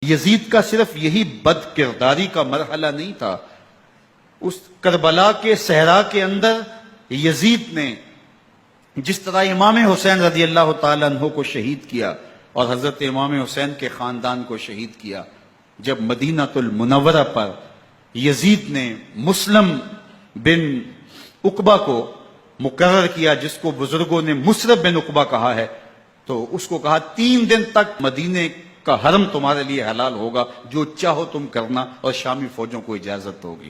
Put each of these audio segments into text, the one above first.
یزید کا صرف یہی بد کرداری کا مرحلہ نہیں تھا، اس کربلا کے صحرا کے اندر یزید نے جس طرح امام حسین رضی اللہ تعالیٰ عنہ کو شہید کیا اور حضرت امام حسین کے خاندان کو شہید کیا، جب مدینہ المنورہ پر یزید نے مسلم بن عقبہ کو مقرر کیا، جس کو بزرگوں نے مصرف بن عقبہ کہا ہے، تو اس کو کہا 3 دن تک مدینے کا حرم تمہارے لیے حلال ہوگا، جو چاہو تم کرنا، اور شامی فوجوں کو اجازت ہوگی۔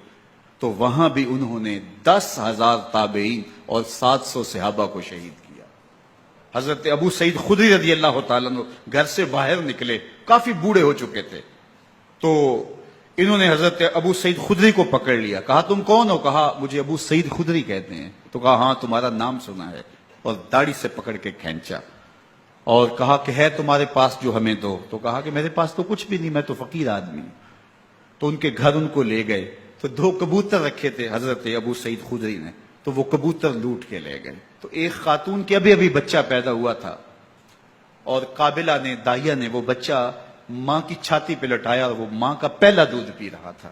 تو وہاں بھی انہوں نے 10,000 تابعین اور 700 صحابہ کو شہید کیا۔ حضرت ابو سعید خدری رضی اللہ تعالیٰ عنہ گھر سے باہر نکلے، کافی بوڑھے ہو چکے تھے، تو انہوں نے حضرت ابو سعید خدری کو پکڑ لیا، کہا تم کون ہو؟ کہا مجھے ابو سعید خدری کہتے ہیں۔ تو کہا ہاں تمہارا نام سنا ہے، اور داڑھی سے پکڑ کے کھینچا اور کہا کہ ہے تمہارے پاس جو ہمیں دو؟ تو کہا کہ میرے پاس تو کچھ بھی نہیں، میں تو فقیر آدمی ہوں۔ تو ان کے گھر ان کو لے گئے، تو 2 کبوتر رکھے تھے حضرت ابو سعید خدری نے، تو وہ کبوتر لوٹ کے لے گئے۔ تو ایک خاتون کے ابھی بچہ پیدا ہوا تھا، اور قابلہ نے، داہیہ نے وہ بچہ ماں کی چھاتی پہ لٹایا، اور وہ ماں کا پہلا دودھ پی رہا تھا۔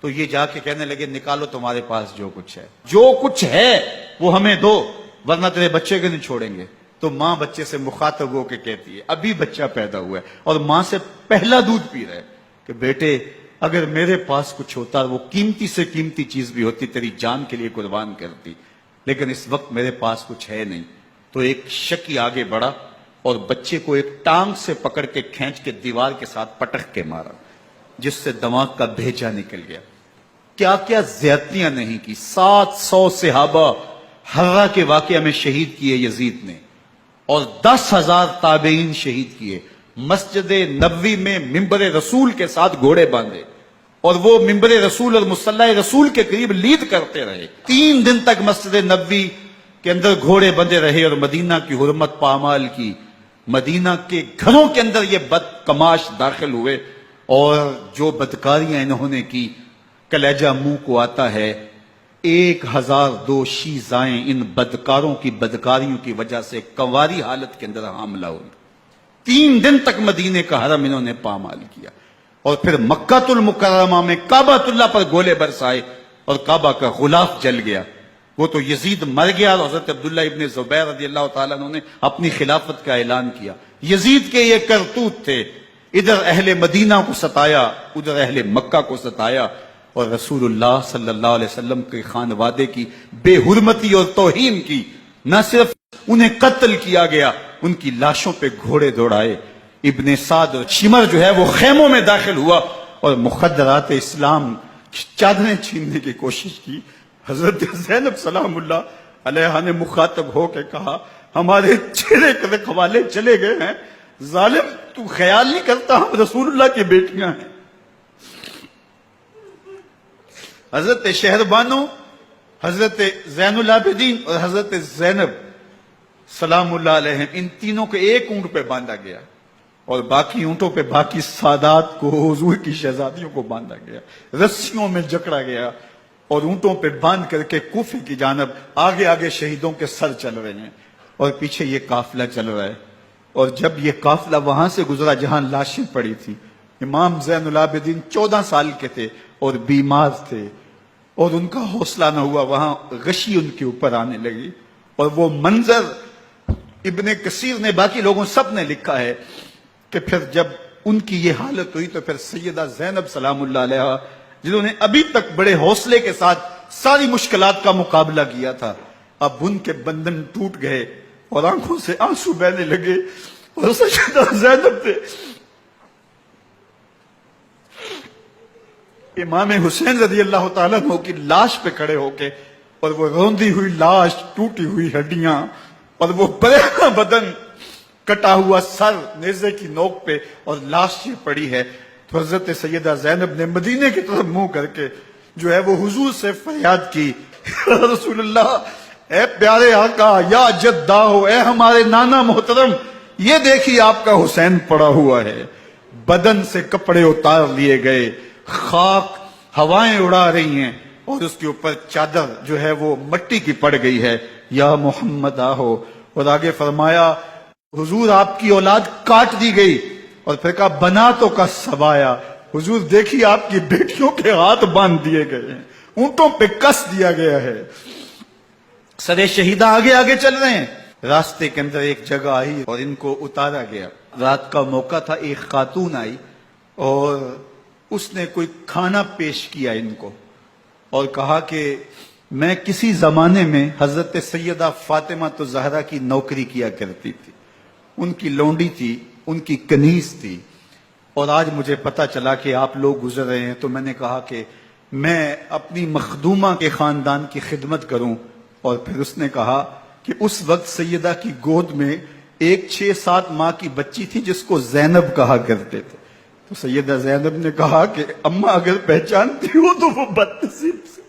تو یہ جا کے کہنے لگے نکالو تمہارے پاس جو کچھ ہے، جو کچھ ہے وہ ہمیں دو، ورنہ تیرے بچے کو نہیں چھوڑیں گے۔ تو ماں بچے سے مخاطب ہو کے کہتی ہے، ابھی بچہ پیدا ہوا ہے اور ماں سے پہلا دودھ پی رہا ہے، کہ بیٹے اگر میرے پاس کچھ ہوتا، وہ قیمتی سے قیمتی چیز بھی ہوتی، تیری جان کے لیے قربان کرتی، لیکن اس وقت میرے پاس کچھ ہے نہیں۔ تو ایک شکی آگے بڑھا اور بچے کو ایک ٹانگ سے پکڑ کے کھینچ کے دیوار کے ساتھ پٹک کے مارا، جس سے دماغ کا بھیجا نکل گیا۔ کیا کیا زیادتیاں نہیں کی۔ 700 صحابہ حرہ کے واقعہ میں شہید کیے یزید نے، اور 10,000 تابعین شہید کیے۔ مسجد نبوی میں ممبر رسول کے ساتھ گھوڑے باندھے، اور وہ ممبر رسول اور مصلی رسول کے قریب لید کرتے رہے۔ 3 دن تک مسجد نبوی کے اندر گھوڑے بندھے رہے، اور مدینہ کی حرمت پامال کی۔ مدینہ کے گھروں کے اندر یہ بد کماش داخل ہوئے، اور جو بدکاریاں انہوں نے کی، کلیجہ منہ کو آتا ہے۔ 1002 شیزائیں ان بدکاروں کی بدکاریوں کی وجہ سے کنواری حالت کے اندر حاملہ ہوئی۔ 3 دن تک مدینے کا حرم انہوں نے پامال کیا، اور پھر مکہ المکرمہ میں کعبہ اللہ پر گولے برسائے، اور کعبہ کا غلاف جل گیا۔ وہ تو یزید مر گیا، اور حضرت عبداللہ ابن زبیر رضی اللہ تعالیٰ عنہ نے اپنی خلافت کا اعلان کیا۔ یزید کے یہ کرتوت تھے، ادھر اہل مدینہ کو ستایا، ادھر اہل مکہ کو ستایا، اور رسول اللہ صلی اللہ علیہ وسلم کے خانوادے کی بے حرمتی اور توہین کی۔ نہ صرف انہیں قتل کیا گیا، ان کی لاشوں پہ گھوڑے دوڑائے۔ ابن سعد اور شمر جو ہے وہ خیموں میں داخل ہوا، اور مخدرات اسلام چادریں چھیننے کی کوشش کی۔ حضرت زینب سلام اللہ علیہ نے مخاطب ہو کے کہا ہمارے چہرے کے حوالے چلے گئے ہیں، ظالم تو خیال نہیں کرتا ہم رسول اللہ کی بیٹیاں ہیں۔ حضرت شہربانو، حضرت زین العابدین اور حضرت زینب سلام اللہ علیہ، ان تینوں کو ایک اونٹ پہ باندھا گیا، اور باقی اونٹوں پہ باقی سادات کو، حضور کی شہزادیوں کو باندھا گیا، رسیوں میں جکڑا گیا، اور اونٹوں پہ باندھ کر کے کوفے کی جانب آگے آگے شہیدوں کے سر چل رہے ہیں، اور پیچھے یہ قافلہ چل رہا ہے۔ اور جب یہ قافلہ وہاں سے گزرا جہاں لاشیں پڑی تھی، امام زین العابدین 14 سال کے تھے اور بیمار تھے، اور ان کا حوصلہ نہ ہوا، وہاں غشی ان کے اوپر آنے لگی۔ اور وہ منظر ابن کثیر نے، باقی لوگوں سب نے لکھا ہے کہ پھر جب ان کی یہ حالت ہوئی تو پھر سیدہ زینب سلام اللہ علیہ، جنہوں نے ابھی تک بڑے حوصلے کے ساتھ ساری مشکلات کا مقابلہ کیا تھا، اب ان کے بندھن ٹوٹ گئے اور آنکھوں سے آنسو بہنے لگے، اور سیدہ زینب نے امام حسین رضی اللہ تعالیٰ عنہ کی لاش پہ کھڑے ہو کے، اور وہ روندی ہوئی لاش، ٹوٹی ہوئی ہڈیاں، اور وہ برینا بدن، کٹا ہوا سر نیزے کی نوک پہ، اور لاش یہ پڑی ہے، تو حضرت سیدہ زینب نے مدینے کی طرف منہ کر کے جو ہے وہ حضور سے فریاد کی، رسول اللہ، اے پیارے آقا، یا جدہ ہو، اے ہمارے نانا محترم، یہ دیکھیے آپ کا حسین پڑا ہوا ہے۔ بدن سے کپڑے اتار لیے گئے، خاک ہوائیں اڑا رہی ہیں، اور اس کے اوپر چادر جو ہے وہ مٹی کی پڑ گئی ہے، یا محمد آہو۔ اور آگے فرمایا حضور آپ کی اولاد کاٹ دی گئی، اور پھر کہا بناتوں کا سبایا، حضور دیکھیے آپ کی بیٹیوں کے ہاتھ باندھ دیے گئے ہیں، اونٹوں پہ کس دیا گیا ہے، سرے شہیدہ آگے آگے چل رہے ہیں۔ راستے کے اندر ایک جگہ آئی اور ان کو اتارا گیا۔ رات کا موقع تھا، ایک خاتون آئی اور اس نے کوئی کھانا پیش کیا ان کو اور کہا کہ میں کسی زمانے میں حضرت سیدہ فاطمہ تو زہرا کی نوکری کیا کرتی تھی، ان کی لونڈی تھی، ان کی کنیز تھی، اور آج مجھے پتا چلا کہ آپ لوگ گزر رہے ہیں، تو میں نے کہا کہ میں اپنی مخدومہ کے خاندان کی خدمت کروں۔ اور پھر اس نے کہا کہ اس وقت سیدہ کی گود میں ایک 6-7 ماہ کی بچی تھی جس کو زینب کہا کرتے تھے۔ تو سیدہ زینب نے کہا کہ اماں اگر پہچانتی ہو تو وہ بدنصیب سے